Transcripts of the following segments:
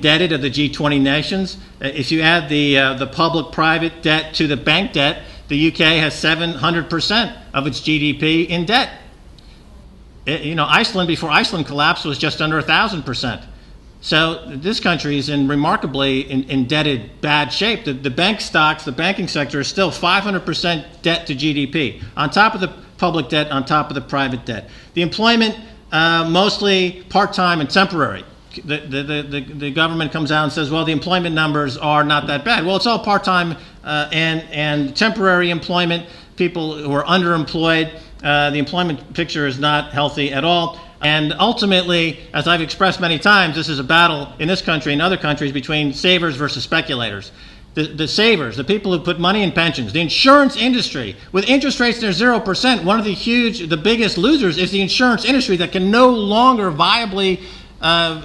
indebted of the G20 nations. If you add the public-private debt to the bank debt, the UK has 700% of its GDP in debt. Iceland, before Iceland collapsed, was just under 1,000%. So this country is in remarkably indebted bad shape. The bank stocks, the banking sector is still 500% debt to GDP, on top of the public debt, on top of the private debt. The employment, mostly part-time and temporary. The government comes out and says, well, the employment numbers are not that bad. Well, it's all part-time and temporary employment, people who are underemployed. The employment picture is not healthy at all. And ultimately, as I've expressed many times, this is a battle in this country and other countries between savers versus speculators. The savers, the people who put money in pensions, the insurance industry, with interest rates near 0%, one of the biggest losers is the insurance industry that can no longer viably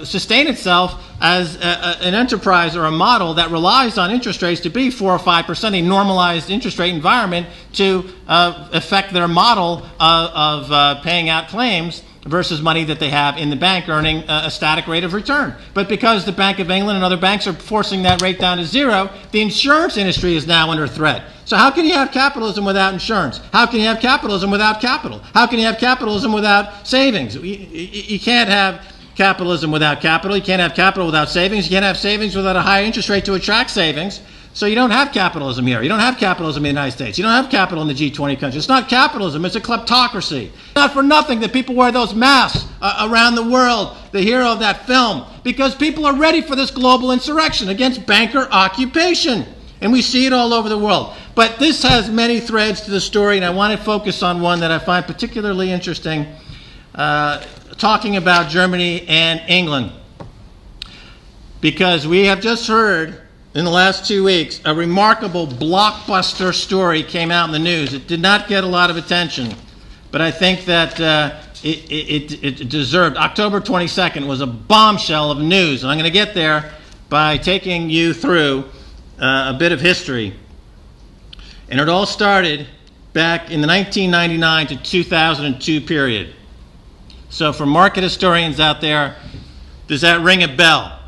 sustain itself as an enterprise or a model that relies on interest rates to be 4 or 5%, a normalized interest rate environment to affect their model of paying out claims versus money that they have in the bank earning a static rate of return. But because the Bank of England and other banks are forcing that rate down to zero, the insurance industry is now under threat. So how can you have capitalism without insurance? How can you have capitalism without capital? How can you have capitalism without savings? You can't have capitalism without capital. You can't have capital without savings. You can't have savings without a high interest rate to attract savings. So you don't have capitalism here. You don't have capitalism in the United States. You don't have capital in the G20 countries. It's not capitalism. It's a kleptocracy. Not for nothing that people wear those masks around the world, the hero of that film, because people are ready for this global insurrection against banker occupation. And we see it all over the world. But this has many threads to the story, and I want to focus on one that I find particularly interesting, talking about Germany and England. Because we have just heard in the last 2 weeks, a remarkable blockbuster story came out in the news. It did not get a lot of attention, but I think that it deserved. October 22nd was a bombshell of news, and I'm going to get there by taking you through a bit of history. And it all started back in the 1999 to 2002 period. So for market historians out there, does that ring a bell?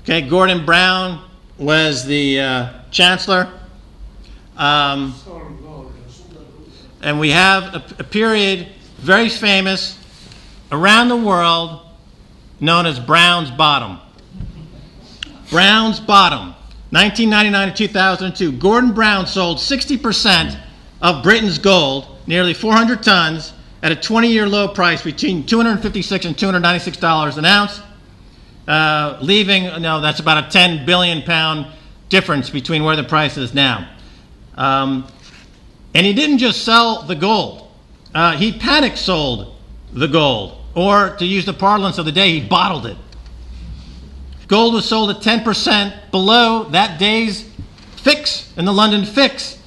Okay, Gordon Brown was the chancellor. And we have a period very famous around the world known as Brown's Bottom. Brown's Bottom, 1999 to 2002. Gordon Brown sold 60% of Britain's gold, nearly 400 tons, at a 20-year low price between $256 and $296 an ounce. That's about a 10 billion pound difference between where the price is now. And he didn't just sell the gold. He panic sold the gold. Or, to use the parlance of the day, he bottled it. Gold was sold at 10% below that day's fix in the London fix.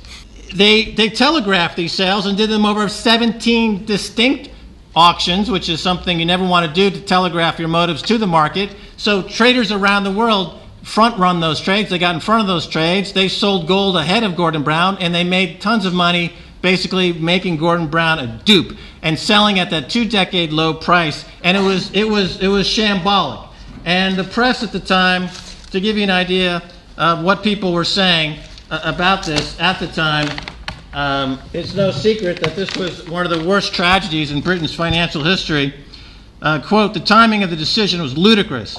They telegraphed these sales and did them over 17 distinct auctions, which is something you never want to do, to telegraph your motives to the market. So traders around the world front-run those trades. They got in front of those trades. They sold gold ahead of Gordon Brown, and they made tons of money, basically making Gordon Brown a dupe and selling at that 2-decade low price. And it was shambolic. And the press at the time, to give you an idea of what people were saying about this at the time, it's no secret that this was one of the worst tragedies in Britain's financial history. Quote, "The timing of the decision was ludicrous.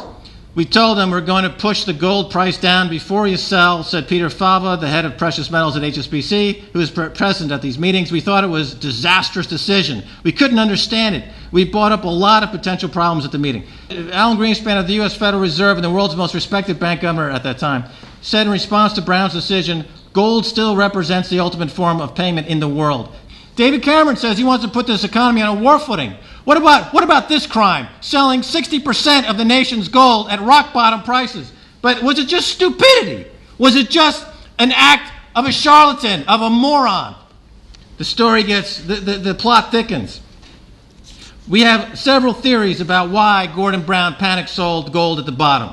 We told them we're going to push the gold price down before you sell," said Peter Fava, the head of precious metals at HSBC, who was present at these meetings. "We thought it was a disastrous decision. We couldn't understand it. We brought up a lot of potential problems at the meeting." Alan Greenspan of the U.S. Federal Reserve and the world's most respected bank governor at that time said in response to Brown's decision, "Gold still represents the ultimate form of payment in the world." David Cameron says he wants to put this economy on a war footing. What about this crime? Selling 60% of the nation's gold at rock bottom prices. But was it just stupidity? Was it just an act of a charlatan, of a moron? The story gets, the plot thickens. We have several theories about why Gordon Brown panic sold gold at the bottom.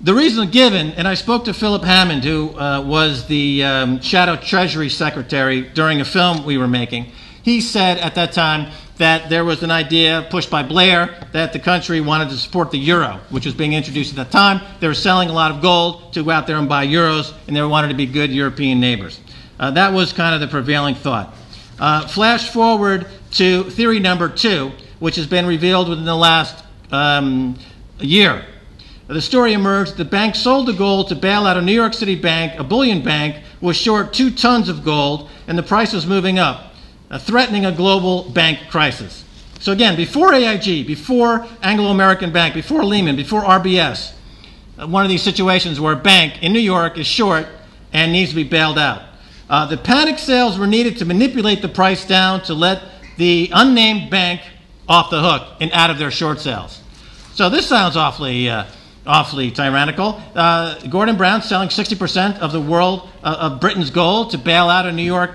The reason given, and I spoke to Philip Hammond, who was the Shadow Treasury Secretary during a film we were making. He said at that time that there was an idea pushed by Blair that the country wanted to support the euro, which was being introduced at that time. They were selling a lot of gold to go out there and buy euros, and they wanted to be good European neighbors. That was kind of the prevailing thought. Flash forward to theory number 2, which has been revealed within the last year. The story emerged the bank sold the gold to bail out a New York City bank. A bullion bank was short 2 tons of gold, and the price was moving up, threatening a global bank crisis. So again, before AIG, before Anglo-American Bank, before Lehman, before RBS, one of these situations where a bank in New York is short and needs to be bailed out. The panic sales were needed to manipulate the price down to let the unnamed bank off the hook and out of their short sales. So this sounds awfully tyrannical. Gordon Brown selling 60% of the world of Britain's gold to bail out a New York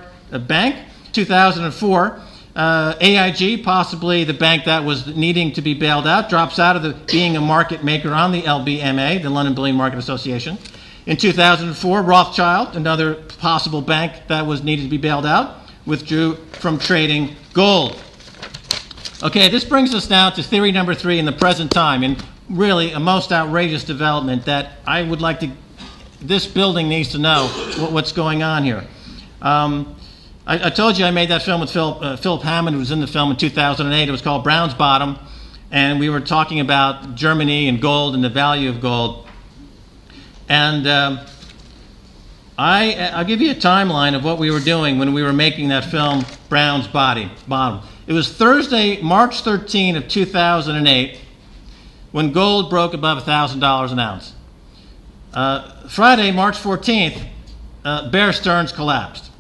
bank. 2004, AIG, possibly the bank that was needing to be bailed out, drops out of being a market maker on the LBMA, the London Bullion Market Association. In 2004, Rothschild, another possible bank that was needed to be bailed out, withdrew from trading gold. Okay, this brings us now to theory number 3 in the present time, and really a most outrageous development that I would like to, this building needs to know what's going on here. I told you I made that film with Philip Hammond, who was in the film in 2008. It was called Brown's Bottom, and we were talking about Germany and gold and the value of gold. And I'll give you a timeline of what we were doing when we were making that film, Brown's Bottom. It was Thursday, March 13 of 2008, when gold broke above $1,000 an ounce. Friday, March 14th, Bear Stearns collapsed.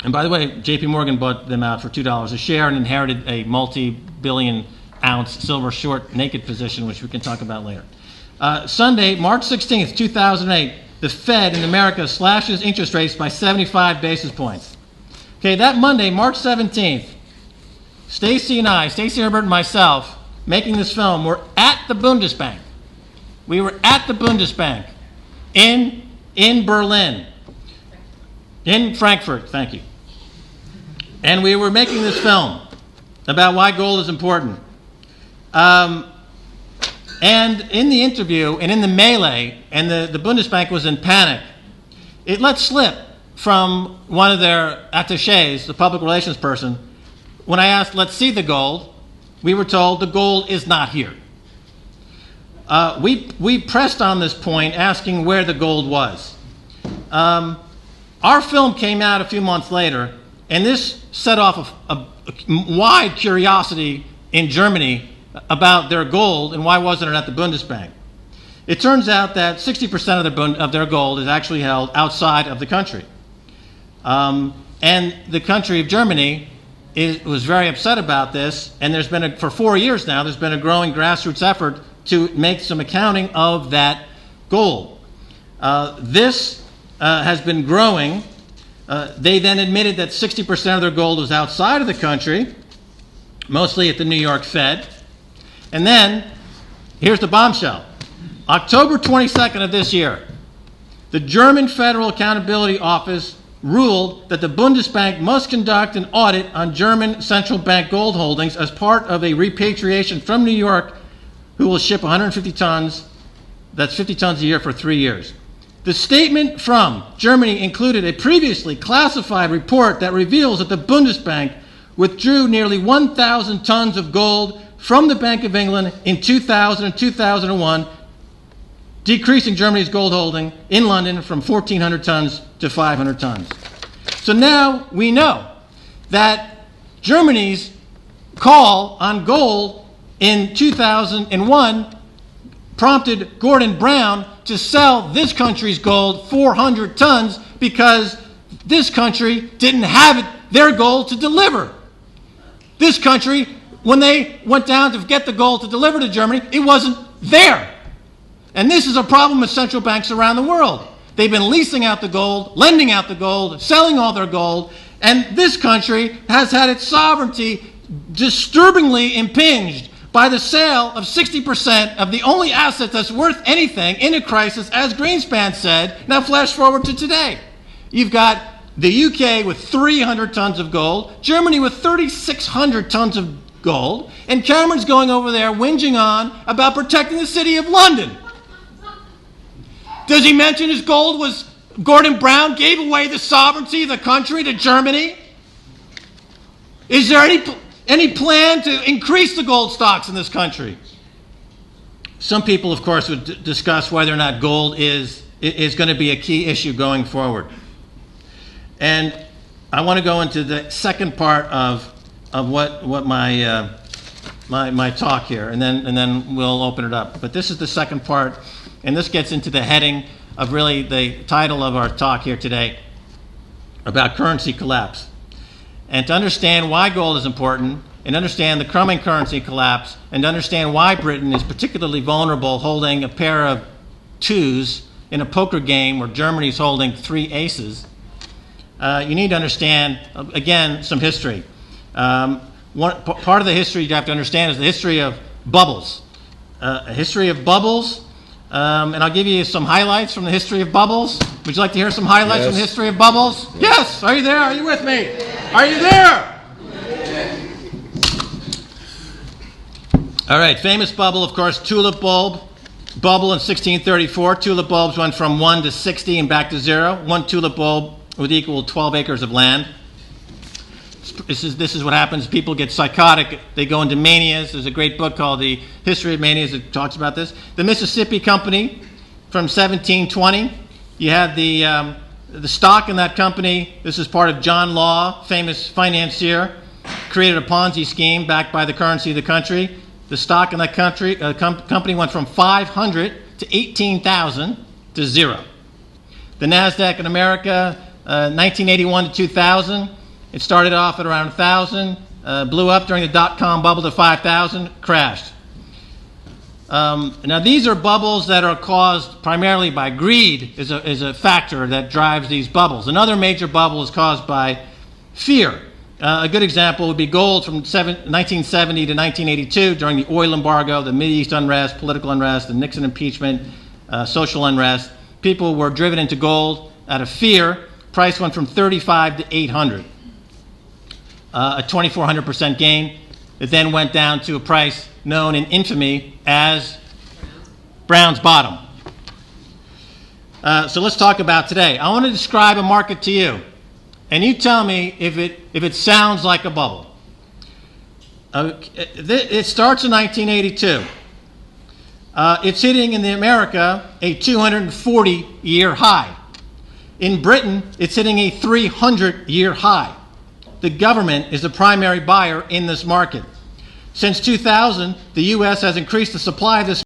And by the way, JP Morgan bought them out for $2 a share and inherited a multi-billion ounce silver short naked position, which we can talk about later. Sunday, March 16th, 2008, the Fed in America slashes interest rates by 75 basis points. Okay, that Monday, March 17th, Stacy Herbert and myself, making this film, were at the Bundesbank. We were at the Bundesbank in Berlin, in Frankfurt, thank you. And we were making this film about why gold is important. And in the interview and in the melee, and the Bundesbank was in panic, it let slip from one of their attachés, the public relations person, when I asked, let's see the gold, we were told the gold is not here. We pressed on this point, asking where the gold was. Our film came out a few months later, and this set off a wide curiosity in Germany about their gold and why wasn't it at the Bundesbank. It turns out that 60% of their gold is actually held outside of the country. And the country of Germany was very upset about this, and there's been, for 4 years now, there's been a growing grassroots effort to make some accounting of that gold. This has been growing. They then admitted that 60% of their gold was outside of the country, mostly at the New York Fed. And then, here's the bombshell. October 22nd of this year, the German Federal Accountability Office ruled that the Bundesbank must conduct an audit on German central bank gold holdings as part of a repatriation from New York, who will ship 150 tons, that's 50 tons a year for 3 years. The statement from Germany included a previously classified report that reveals that the Bundesbank withdrew nearly 1,000 tons of gold from the Bank of England in 2000 and 2001, decreasing Germany's gold holding in London from 1,400 tons to 500 tons. So now we know that Germany's call on gold in 2001 prompted Gordon Brown to sell this country's gold 400 tons because this country didn't have their gold to deliver. This country, when they went down to get the gold to deliver to Germany, it wasn't there. And this is a problem with central banks around the world. They've been leasing out the gold, lending out the gold, selling all their gold, and this country has had its sovereignty disturbingly impinged by the sale of 60% of the only asset that's worth anything in a crisis, as Greenspan said. Now flash forward to today. You've got the UK with 300 tons of gold, Germany with 3,600 tons of gold, and Cameron's going over there whinging on about protecting the city of London. Does he mention his gold was Gordon Brown gave away the sovereignty of the country to Germany? Is there any plan to increase the gold stocks in this country? Some people, of course, would discuss whether or not gold is going to be a key issue going forward. And I want to go into the second part of what my talk here, and then we'll open it up. But this is the second part, and this gets into the heading of really the title of our talk here today about currency collapse. And to understand why gold is important, and understand the coming currency collapse, and to understand why Britain is particularly vulnerable holding a pair of twos in a poker game where Germany's holding 3 aces, you need to understand, again, some history. Part of the history you have to understand is the history of bubbles. A history of bubbles, and I'll give you some highlights from the history of bubbles. Would you like to hear some highlights from the history of bubbles? Yes! Are you there? Are you with me? Are you there? All right, famous bubble, of course, tulip bulb. Bubble in 1634. Tulip bulbs went from 1 to 60 and back to 0. 1 tulip bulb would equal 12 acres of land. This is what happens. People get psychotic. They go into manias. There's a great book called The History of Manias that talks about this. The Mississippi Company from 1720. You had the stock in that company. This is part of John Law, famous financier, created a Ponzi scheme backed by the currency of the country. The stock in that company went from 500 to 18,000 to 0. The NASDAQ in America, 1981 to 2000. It started off at around 1,000, blew up during the dot-com bubble to 5,000, crashed. Now these are bubbles that are caused primarily by greed is a factor that drives these bubbles. Another major bubble is caused by fear. A good example would be gold from 1970 to 1982 during the oil embargo, the Mideast unrest, political unrest, the Nixon impeachment, social unrest. People were driven into gold out of fear. Price went from 35 to 800. A 2,400% gain. It then went down to a price known in infamy as Brown's bottom. So let's talk about today. I want to describe a market to you, and you tell me if it sounds like a bubble. It starts in 1982. It's hitting in America a 240-year high. In Britain, it's hitting a 300-year high. The government is the primary buyer in this market. Since 2000, the U.S. has increased the supply of this